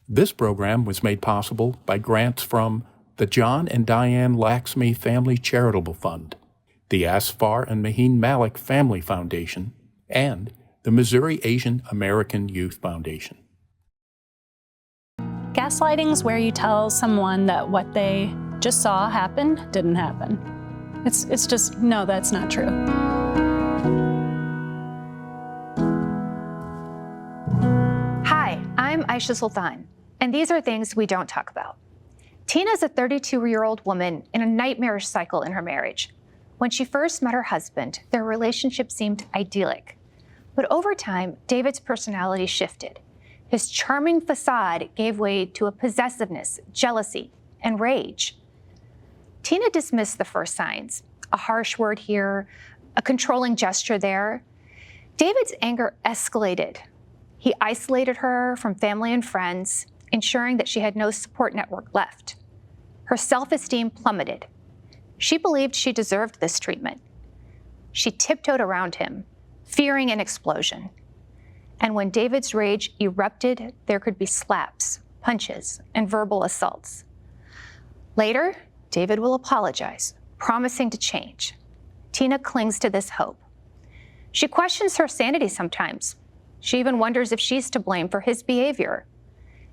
This program was made possible by grants from the John and Diane Laxmi Family Charitable Fund, the Asfar and Maheen Malik Family Foundation, and the Missouri Asian American Youth Foundation. Gaslighting is where you tell someone that what they just saw happen didn't happen. It's just, no, that's not true. Hi, I'm Aisha Sultan, and these are things we don't talk about. Tina's a 32-year-old woman in a nightmarish cycle in her marriage. When she first met her husband, their relationship seemed idyllic. But over time, David's personality shifted. His charming facade gave way to a possessiveness, jealousy, and rage. Tina dismissed the first signs, a harsh word here, a controlling gesture there. David's anger escalated. He isolated her from family and friends, ensuring that she had no support network left. Her self-esteem plummeted. She believed she deserved this treatment. She tiptoed around him, fearing an explosion. And when David's rage erupted, there could be slaps, punches, and verbal assaults. Later, David will apologize, promising to change. Tina clings to this hope. She questions her sanity sometimes. She even wonders if she's to blame for his behavior.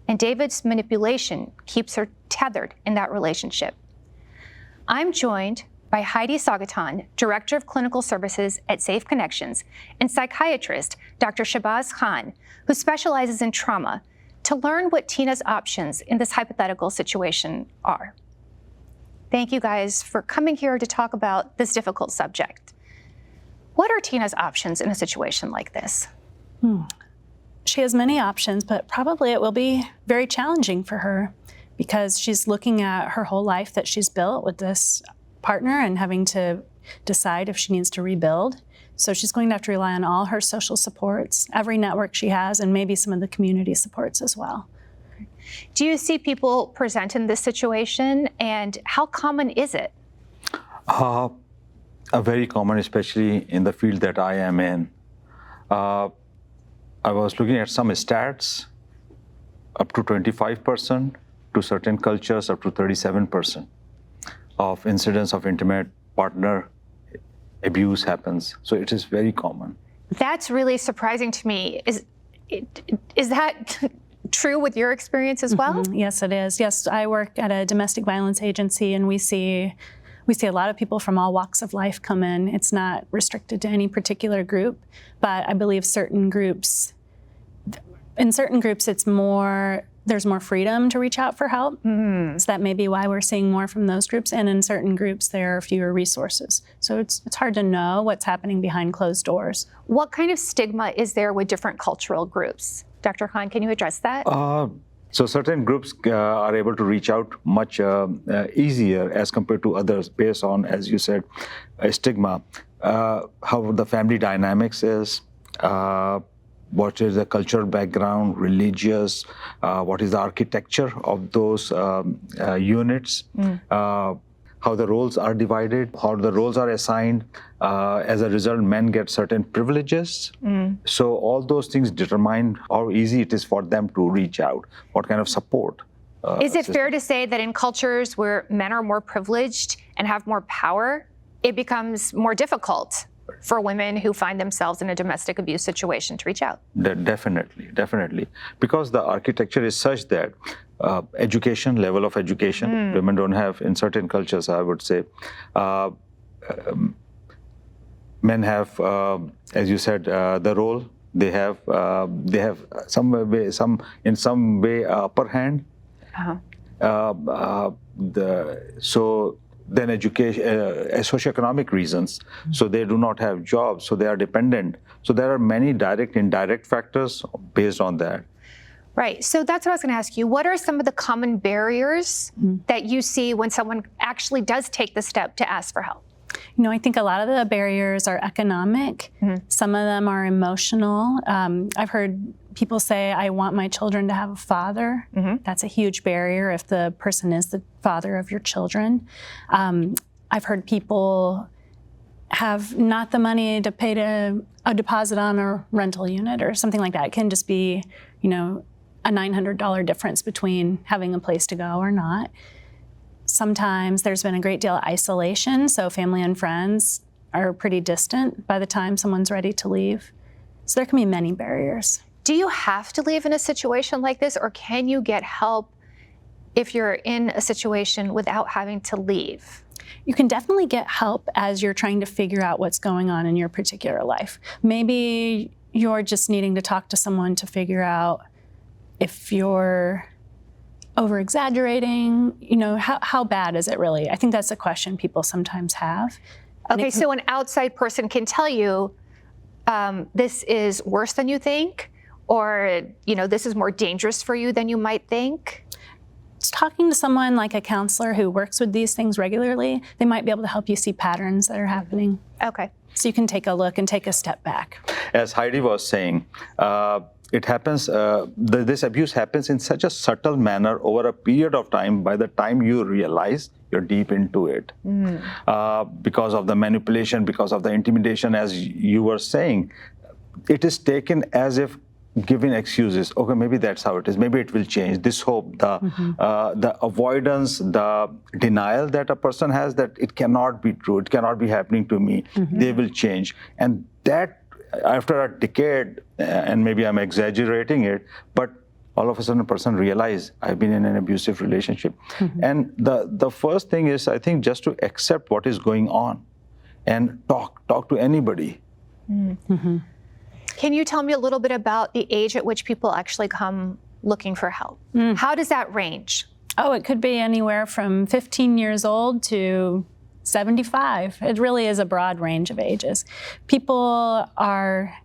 And David's manipulation keeps her tethered in that relationship. I'm joined by Heidi Suguitan, Director of Clinical Services at Safe Connections, and psychiatrist Dr. Shahbaz Khan, who specializes in trauma, to learn what Tina's options in this hypothetical situation are. Thank you guys for coming here to talk about this difficult subject. What are Tina's options in a situation like this? She has many options, but probably it will be very challenging for her because she's looking at her whole life that she's built with this partner and having to decide if she needs to rebuild. So she's going to have to rely on all her social supports, every network she has, and maybe some of the community supports as well. Do you see people present in this situation, and how common is it? Very common, especially in the field that I am in. I was looking at some stats, up to 25%, to certain cultures, up to 37% of incidents of intimate partner abuse happens. So it is very common. That's really surprising to me. Is that true with your experience as well? Yes, it is. Yes, I work at a domestic violence agency, and we see a lot of people from all walks of life come in. It's not restricted to any particular group, but I believe in certain groups, there's more freedom to reach out for help. So that may be why we're seeing more from those groups. And in certain groups, there are fewer resources. So it's hard to know what's happening behind closed doors. What kind of stigma is there with different cultural groups? Dr. Khan, can you address that? So certain groups are able to reach out much easier as compared to others based on, as you said, a stigma. How the family dynamics is, what is the cultural background, religious, what is the architecture of those units, how the roles are divided, how the roles are assigned. As a result, men get certain privileges. So all those things determine how easy it is for them to reach out, what kind of support. Is it fair to say that in cultures where men are more privileged and have more power, it becomes more difficult for women who find themselves in a domestic abuse situation to reach out? Definitely. Because the architecture is such that level of education, women don't have in certain cultures, I would say. Men have, as you said, the role. They have in some way upper hand. Then education, socioeconomic reasons. So they do not have jobs, so they are dependent. So there are many direct, indirect factors based on that. Right. So that's what I was going to ask you. What are some of the common barriers that you see when someone actually does take the step to ask for help? I think a lot of the barriers are economic. Some of them are emotional. I've heard people say, I want my children to have a father. That's a huge barrier if the person is the father of your children. I've heard people have not the money to pay a deposit on a rental unit or something like that. It can just be, a $900 difference between having a place to go or not. Sometimes there's been a great deal of isolation, so family and friends are pretty distant by the time someone's ready to leave. So there can be many barriers. Do you have to leave in a situation like this, or can you get help if you're in a situation without having to leave? You can definitely get help as you're trying to figure out what's going on in your particular life. Maybe you're just needing to talk to someone to figure out if you're over-exaggerating, how bad is it really? I think that's a question people sometimes have. Okay, so an outside person can tell you, this is worse than you think, or, this is more dangerous for you than you might think? Talking to someone like a counselor who works with these things regularly, they might be able to help you see patterns that are happening. Okay. So you can take a look and take a step back. As Heidi was saying, it happens, this abuse happens in such a subtle manner over a period of time. By the time you realize, you're deep into it. Because of the manipulation, because of the intimidation, as you were saying, it is taken as if giving excuses. Okay, maybe that's how it is. Maybe it will change. This hope, the avoidance, the denial that a person has that it cannot be true, it cannot be happening to me, they will change. And that, after a decade, and maybe I'm exaggerating it, but all of a sudden a person realizes I've been in an abusive relationship. And the first thing is, I think, just to accept what is going on and talk to anybody. Can you tell me a little bit about the age at which people actually come looking for help? How does that range? Oh, it could be anywhere from 15 years old to 75. It really is a broad range of ages. People are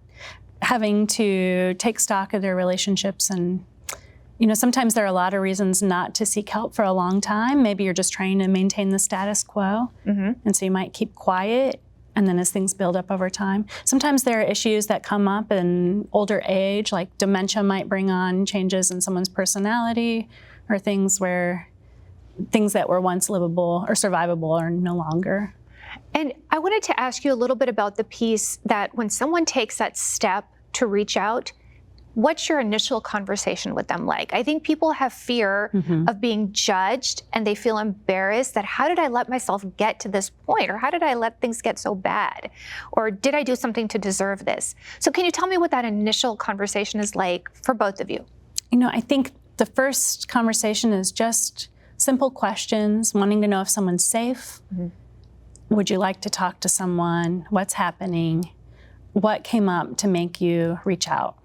having to take stock of their relationships, and sometimes there are a lot of reasons not to seek help for a long time. Maybe you're just trying to maintain the status quo, and so you might keep quiet, and then as things build up over time. Sometimes there are issues that come up in older age, like dementia might bring on changes in someone's personality, or things that were once livable or survivable are no longer. And I wanted to ask you a little bit about the piece that when someone takes that step to reach out, what's your initial conversation with them like? I think people have fear of being judged, and they feel embarrassed that how did I let myself get to this point? Or how did I let things get so bad? Or did I do something to deserve this? So can you tell me what that initial conversation is like for both of you? I think the first conversation is just simple questions, wanting to know if someone's safe. Would you like to talk to someone? What's happening? What came up to make you reach out?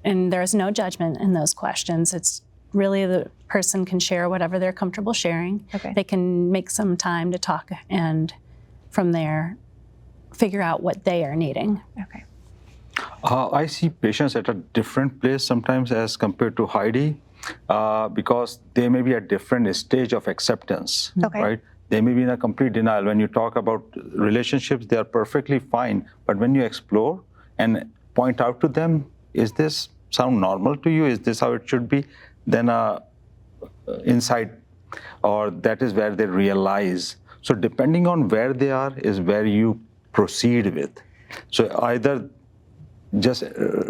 And there's no judgment in those questions. It's really the person can share whatever they're comfortable sharing. Okay. They can make some time to talk, and from there, figure out what they are needing. Okay. I see patients at a different place sometimes as compared to Heidi, because they may be at different stage of acceptance, right? They may be in a complete denial. When you talk about relationships, they are perfectly fine. But when you explore and point out to them, is this sound normal to you? Is this how it should be? Then insight, or that is where they realize. So depending on where they are is where you proceed with. So either just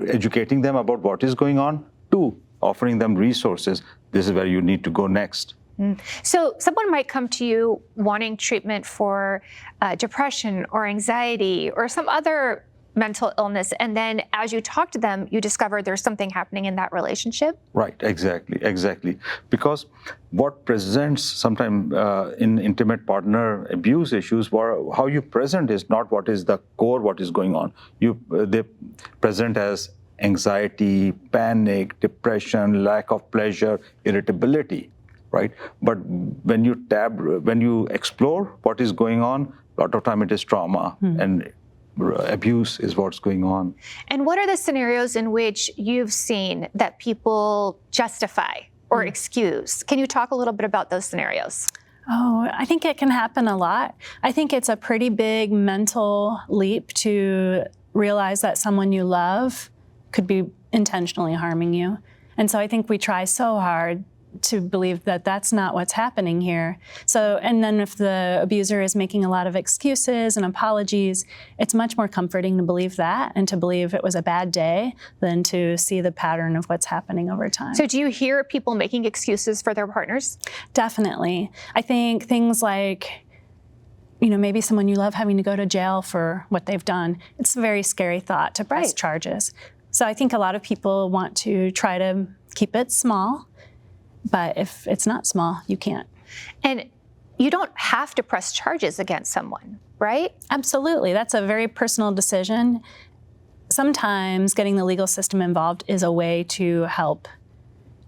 educating them about what is going on, to offering them resources. This is where you need to go next. So someone might come to you wanting treatment for depression or anxiety or some other mental illness, and then as you talk to them, you discover there's something happening in that relationship? Right, exactly. Because what presents sometimes in intimate partner abuse issues, how you present is not what is the core, what is going on. They present as anxiety, panic, depression, lack of pleasure, irritability, right? But when you explore what is going on, a lot of time it is trauma and abuse is what's going on. And what are the scenarios in which you've seen that people justify or excuse? Can you talk a little bit about those scenarios? Oh, I think it can happen a lot. I think it's a pretty big mental leap to realize that someone you love could be intentionally harming you. And so I think we try so hard to believe that that's not what's happening here. So, and then if the abuser is making a lot of excuses and apologies, it's much more comforting to believe that and to believe it was a bad day than to see the pattern of what's happening over time. So do you hear people making excuses for their partners? Definitely. I think things like, maybe someone you love having to go to jail for what they've done. It's a very scary thought to press charges. So I think a lot of people want to try to keep it small, but if it's not small, you can't. And you don't have to press charges against someone, right? Absolutely. That's a very personal decision. Sometimes getting the legal system involved is a way to help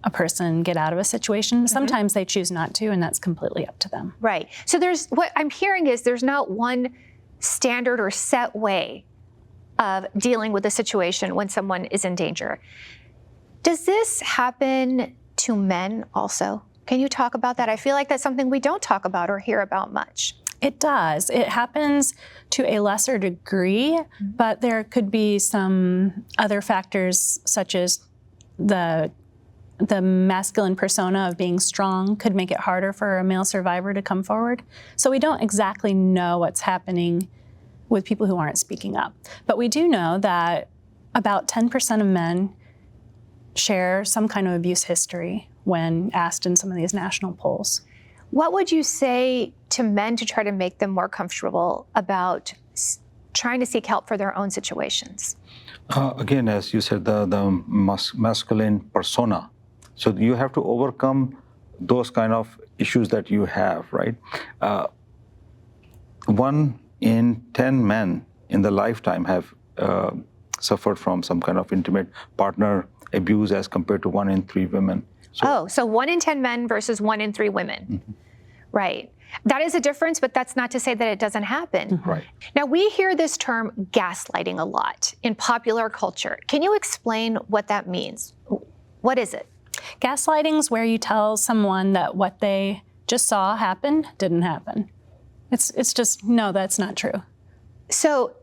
a person get out of a situation. Sometimes they choose not to, and that's completely up to them. Right. So what I'm hearing is there's not one standard or set way of dealing with a situation when someone is in danger. Does this happen to men also? Can you talk about that? I feel like that's something we don't talk about or hear about much. It does. It happens to a lesser degree, but there could be some other factors such as the masculine persona of being strong could make it harder for a male survivor to come forward. So we don't exactly know what's happening with people who aren't speaking up. But we do know that about 10% of men share some kind of abuse history when asked in some of these national polls. What would you say to men to try to make them more comfortable about trying to seek help for their own situations? Again, as you said, the masculine persona. So you have to overcome those kind of issues that you have, right? 1 in 10 men in the lifetime have suffered from some kind of intimate partner abuse as compared to 1 in 3 women. So 1 in 10 men versus 1 in 3 women. Right. That is a difference, but that's not to say that it doesn't happen. Right. Now, we hear this term gaslighting a lot in popular culture. Can you explain what that means? What is it? Gaslighting is where you tell someone that what they just saw happen didn't happen. It's just, no, that's not true. So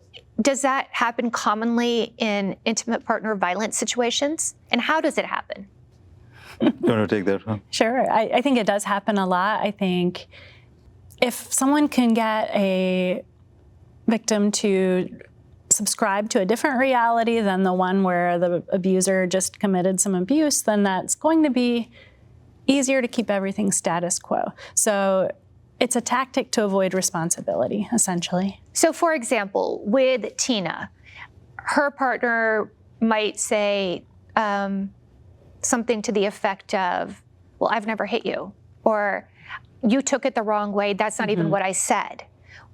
does that happen commonly in intimate partner violence situations? And how does it happen? You want to take that one? Sure. I think it does happen a lot. I think if someone can get a victim to subscribe to a different reality than the one where the abuser just committed some abuse, then that's going to be easier to keep everything status quo. So it's a tactic to avoid responsibility, essentially. So for example, with Tina, her partner might say something to the effect of, well, I've never hit you, or you took it the wrong way, that's not even what I said.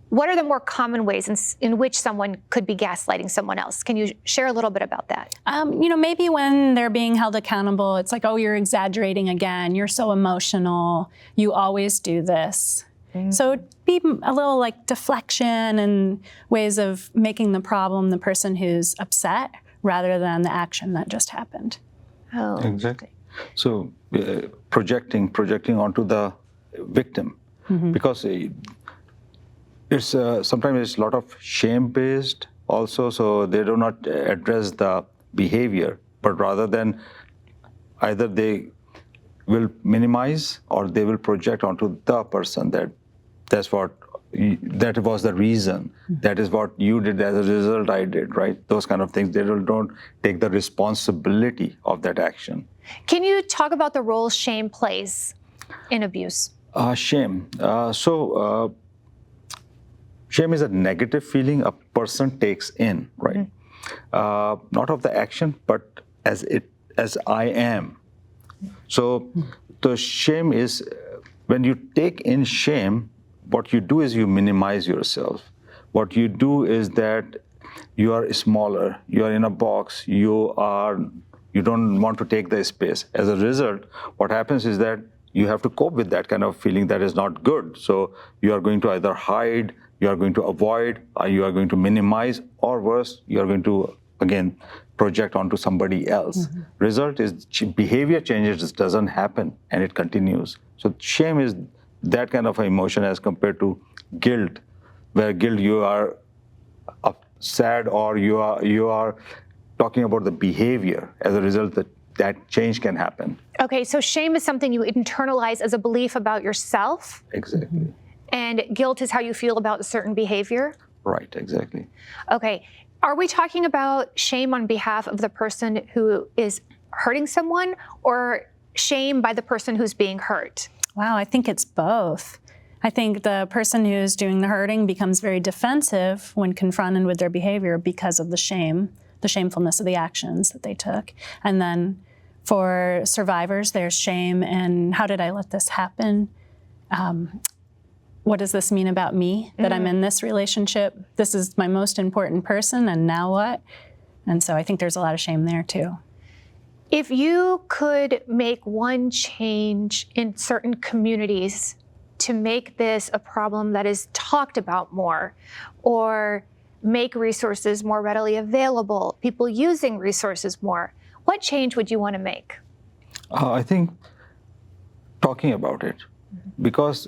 What are the more common ways in which someone could be gaslighting someone else? Can you share a little bit about that? Maybe when they're being held accountable, it's like, oh, you're exaggerating again. You're so emotional. You always do this. So it'd be a little like deflection and ways of making the problem the person who's upset rather than the action that just happened. Oh, exactly. So projecting onto the victim, because it's sometimes it's a lot of shame-based also, so they do not address the behavior, but rather than either they will minimize or they will project onto the person that was the reason, that is what you did, as a result I did, right? Those kind of things. They don't take the responsibility of that action. Can you talk about the role shame plays in abuse? Shame. Shame is a negative feeling a person takes in, right? Not of the action, but as I am. So the shame is, when you take in shame, what you do is you minimize yourself. What you do is that you are smaller, you are in a box, you don't want to take the space. As a result, what happens is that you have to cope with that kind of feeling that is not good. So you are going to either hide, you are going to avoid, or you are going to minimize, or worse, you are going to, again, project onto somebody else. Result is behavior changes doesn't happen and it continues. So shame is that kind of emotion as compared to guilt, where guilt you are sad or you are talking about the behavior. As a result, that that change can happen. Okay, so shame is something you internalize as a belief about yourself. Exactly. And guilt is how you feel about a certain behavior. Right, exactly. Okay, are we talking about shame on behalf of the person who is hurting someone, or shame by the person who's being hurt? Wow, I think it's both. I think the person who's doing the hurting becomes very defensive when confronted with their behavior because of the shame, the shamefulness of the actions that they took. And then for survivors, there's shame and how did I let this happen? What does this mean about me, that I'm in this relationship? This is my most important person, and now what? And so I think there's a lot of shame there too. If you could make one change in certain communities to make this a problem that is talked about more, or make resources more readily available, people using resources more, what change would you want to make? I think talking about it, because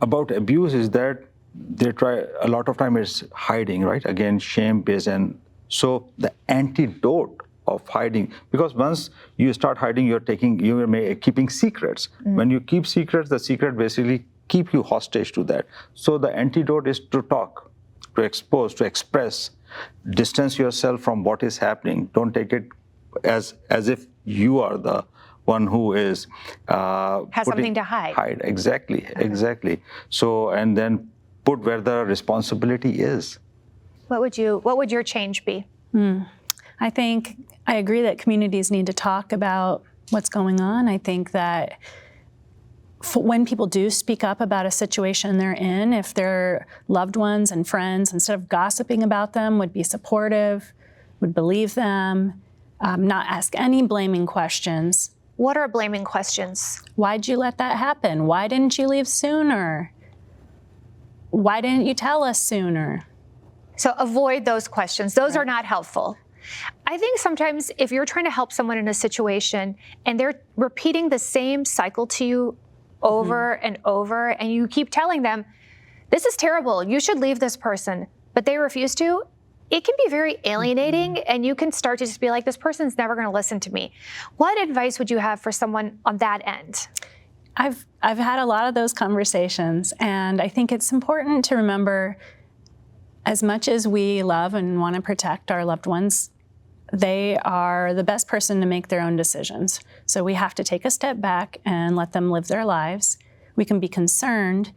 about abuse is that they try, a lot of time it's hiding, right? Again, shame-based, and so the antidote of hiding, because once you start hiding, you're keeping secrets. When you keep secrets, the secret basically keep you hostage to that. So the antidote is to talk, to expose, to express, distance yourself from what is happening. Don't take it as if you are the one who is has something to hide. Exactly, exactly. So, and then put where the responsibility is. What would your change be? I think I agree that communities need to talk about what's going on. I think that when people do speak up about a situation they're in, if their loved ones and friends, instead of gossiping about them, would be supportive, would believe them, not ask any blaming questions. What are blaming questions? Why'd you let that happen? Why didn't you leave sooner? Why didn't you tell us sooner? So avoid those questions. Those are not helpful. I think sometimes if you're trying to help someone in a situation and they're repeating the same cycle to you over and over, and you keep telling them, this is terrible, you should leave this person, but they refuse to, it can be very alienating, and you can start to just be like, this person's never going to listen to me. What advice would you have for someone on that end? I've had a lot of those conversations, and I think it's important to remember, as much as we love and want to protect our loved ones, they are the best person to make their own decisions. So we have to take a step back and let them live their lives. We can be concerned,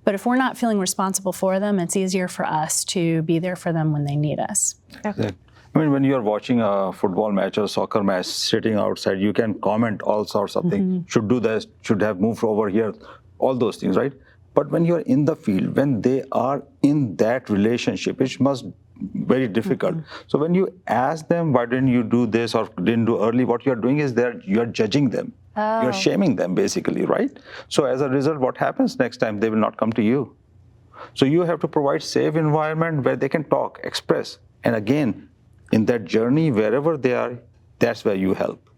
but if we're not feeling responsible for them, it's easier for us to be there for them when they need us. Okay. I mean, when you're watching a football match or soccer match, sitting outside, you can comment all sorts of things. Should do this, should have moved over here, all those things, right? But when you're in the field, when they are in that relationship, it must be very difficult. So when you ask them, why didn't you do this or didn't do early, what you're doing is you're judging them. You're shaming them, basically, right? So as a result, what happens next time? They will not come to you. So you have to provide safe environment where they can talk, express. And again, in that journey, wherever they are, that's where you help.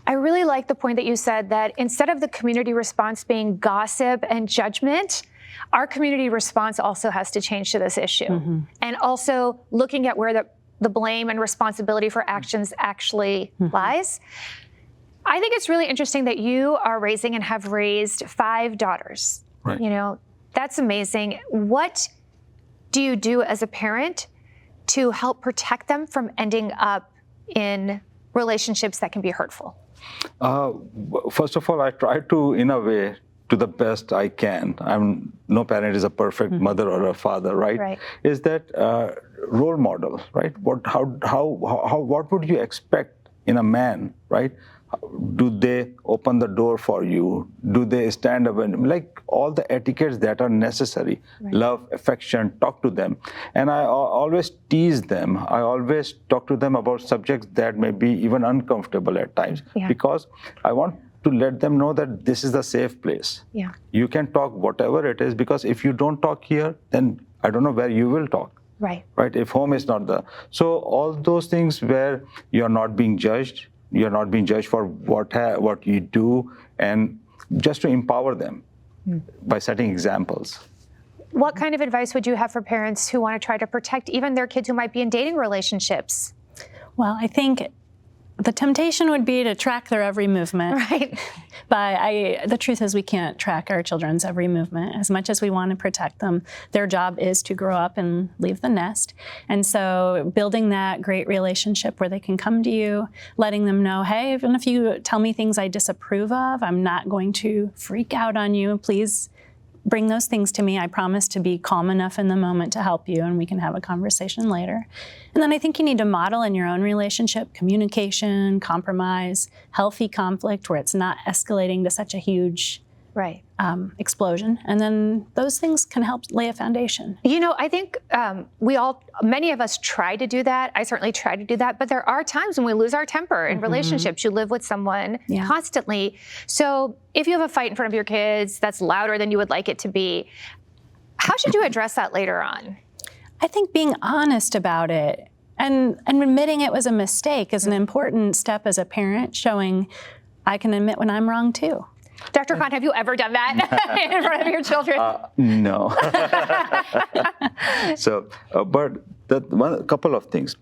I really like the point that you said that instead of the community response being gossip and judgment, our community response also has to change to this issue. And also looking at where the blame and responsibility for actions actually lies. I think it's really interesting that you are raising and have raised 5 daughters. Right. You know, that's amazing. What do you do as a parent to help protect them from ending up in relationships that can be hurtful? First of all, I try to, in a way, to the best I can. No parent is a perfect mother or a father, right? Right. Is that role model, right? What would you expect in a man, right? Do they open the door for you? Do they stand up and like all the etiquettes that are necessary? Right. Love, affection, talk to them. And I always tease them. I always talk to them about subjects that may be even uncomfortable at times, because I want to let them know that this is the safe place. Yeah. You can talk whatever it is, because if you don't talk here, then I don't know where you will talk. Right. Right. If home is not the. So all those things where you're not being judged, you're not being judged for what you do, and just to empower them by setting examples. What kind of advice would you have for parents who want to try to protect even their kids who might be in dating relationships? Well, I think The temptation would be to track their every movement. Right. But the truth is we can't track our children's every movement. As much as we want to protect them, their job is to grow up and leave the nest. And so building that great relationship where they can come to you, letting them know, hey, even if you tell me things I disapprove of, I'm not going to freak out on you. Please bring those things to me. I promise to be calm enough in the moment to help you, and we can have a conversation later. And then I think you need to model in your own relationship communication, compromise, healthy conflict where it's not escalating to such a huge Right. Explosion. And then those things can help lay a foundation. You know, I think many of us try to do that. I certainly try to do that. But there are times when we lose our temper in relationships. You live with someone constantly. So if you have a fight in front of your kids that's louder than you would like it to be, how should you address that later on? I think being honest about it and admitting it was a mistake is an important step as a parent, showing I can admit when I'm wrong too. Dr. Khan, have you ever done that in front of your children? No. So, but a couple of things.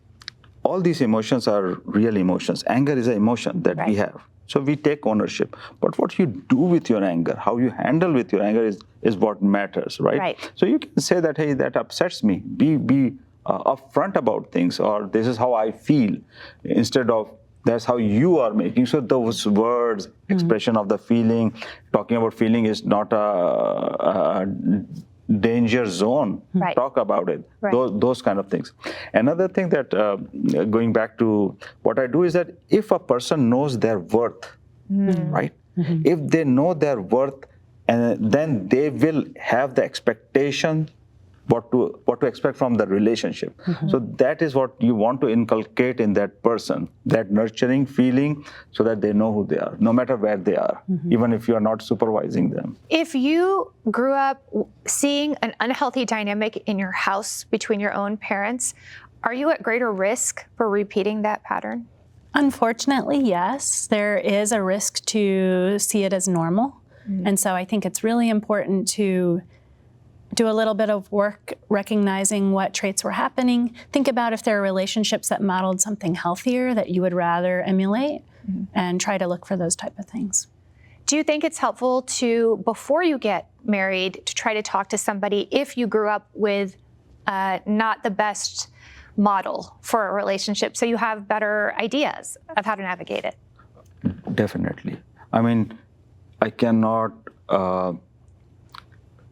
All these emotions are real emotions. Anger is an emotion that we have. So we take ownership. But what you do with your anger, how you handle with your anger is what matters, right? So you can say that, hey, that upsets me. Be upfront about things, or this is how I feel, instead of that's how you are making. So those words, expression of the feeling, talking about feeling is not a danger zone. Talk about it. Those kind of things. Another thing that, going back to what I do, is that if a person knows their worth, right? If they know their worth, and then they will have the expectation what to expect from the relationship. So that is what you want to inculcate in that person, that nurturing feeling, so that they know who they are, no matter where they are, even if you are not supervising them. If you grew up seeing an unhealthy dynamic in your house between your own parents, are you at greater risk for repeating that pattern? Unfortunately, yes. There is a risk to see it as normal. And so I think it's really important to do a little bit of work recognizing what traits were happening. Think about if there are relationships that modeled something healthier that you would rather emulate, and try to look for those type of things. Do you think it's helpful to, before you get married, to try to talk to somebody if you grew up with not the best model for a relationship, so you have better ideas of how to navigate it? Definitely. I mean, I cannot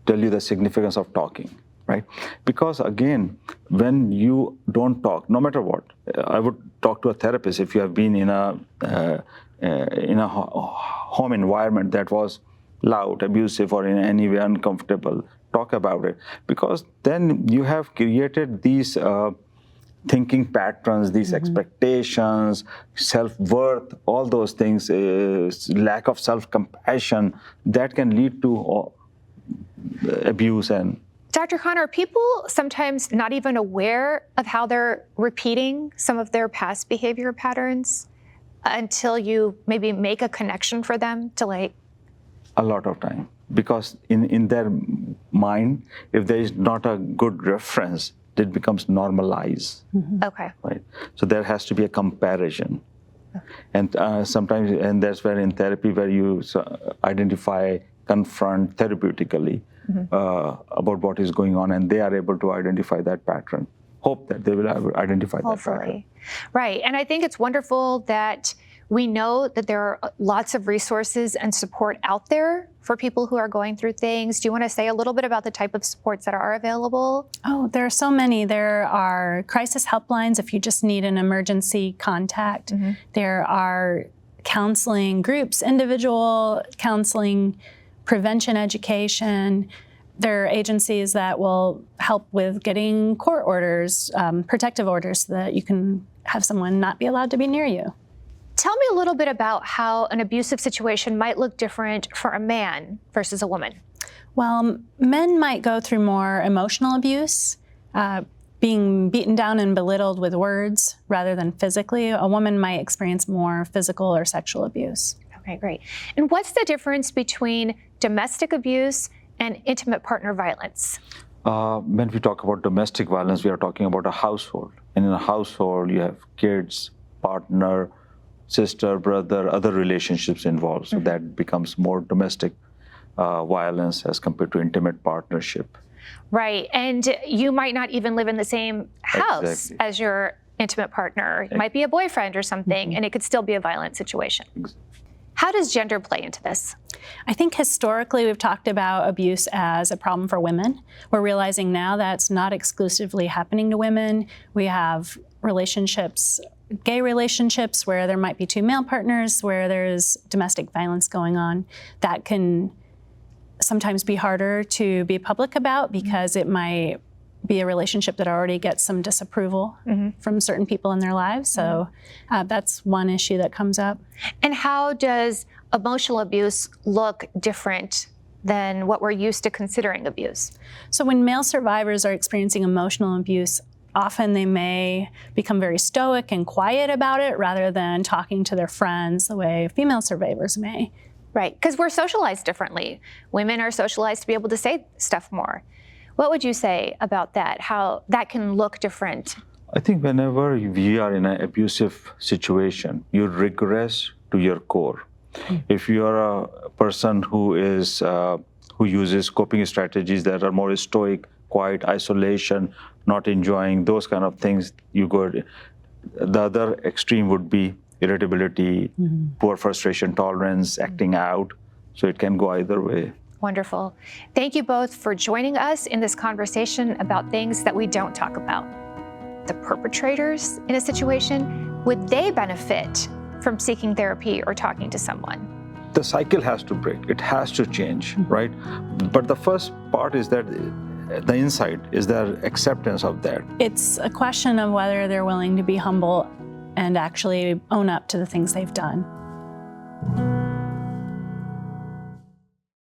tell you the significance of talking, right? Because again, when you don't talk, no matter what, I would talk to a therapist if you have been in a home environment that was loud, abusive, or in any way uncomfortable. Talk about it, because then you have created these thinking patterns, these expectations, self-worth, all those things, lack of self-compassion that can lead to abuse. And Dr. Khan, are people sometimes not even aware of how they're repeating some of their past behavior patterns until you maybe make a connection for them to like? A lot of time, because in their mind, if there is not a good reference, it becomes normalized. Okay. Right. So there has to be a comparison. And sometimes, and that's where in therapy, where you identify, confront therapeutically about what is going on, and they are able to identify that pattern. Hope that they will identify that pattern. Right. And I think it's wonderful that we know that there are lots of resources and support out there for people who are going through things. Do you want to say a little bit about the type of supports that are available? Oh, there are so many. There are crisis helplines if you just need an emergency contact. There are counseling groups, individual counseling, prevention education. There are agencies that will help with getting court orders, protective orders, so that you can have someone not be allowed to be near you. Tell me a little bit about how an abusive situation might look different for a man versus a woman. Well, men might go through more emotional abuse, being beaten down and belittled with words rather than physically. A woman might experience more physical or sexual abuse. Okay, great. And what's the difference between domestic abuse and intimate partner violence? When we talk about domestic violence, we are talking about a household. And in a household, you have kids, partner, sister, brother, other relationships involved. So that becomes more domestic violence as compared to intimate partnership. Right. And you might not even live in the same house Exactly. as your intimate partner. It might be a boyfriend or something, and it could still be a violent situation. How does gender play into this? I think historically we've talked about abuse as a problem for women. We're realizing now that's not exclusively happening to women. We have relationships, gay relationships, where there might be two male partners, where there's domestic violence going on. That can sometimes be harder to be public about because it might be a relationship that already gets some disapproval from certain people in their lives. So that's one issue that comes up. And how does emotional abuse look different than what we're used to considering abuse? So when male survivors are experiencing emotional abuse, often they may become very stoic and quiet about it rather than talking to their friends the way female survivors may. Right, because we're socialized differently. Women are socialized to be able to say stuff more. What would you say about that, how that can look different? I think whenever we are in an abusive situation, you regress to your core. If you are a person who uses coping strategies that are more stoic, quiet, isolation, not enjoying those kind of things, you go. The other extreme would be irritability, poor frustration tolerance, acting out. So it can go either way. Wonderful. Thank you both for joining us in this conversation about things that we don't talk about. The perpetrators in a situation, would they benefit from seeking therapy or talking to someone? The cycle has to break. It has to change, right? But the first part is that the insight is their acceptance of that. It's a question of whether they're willing to be humble and actually own up to the things they've done.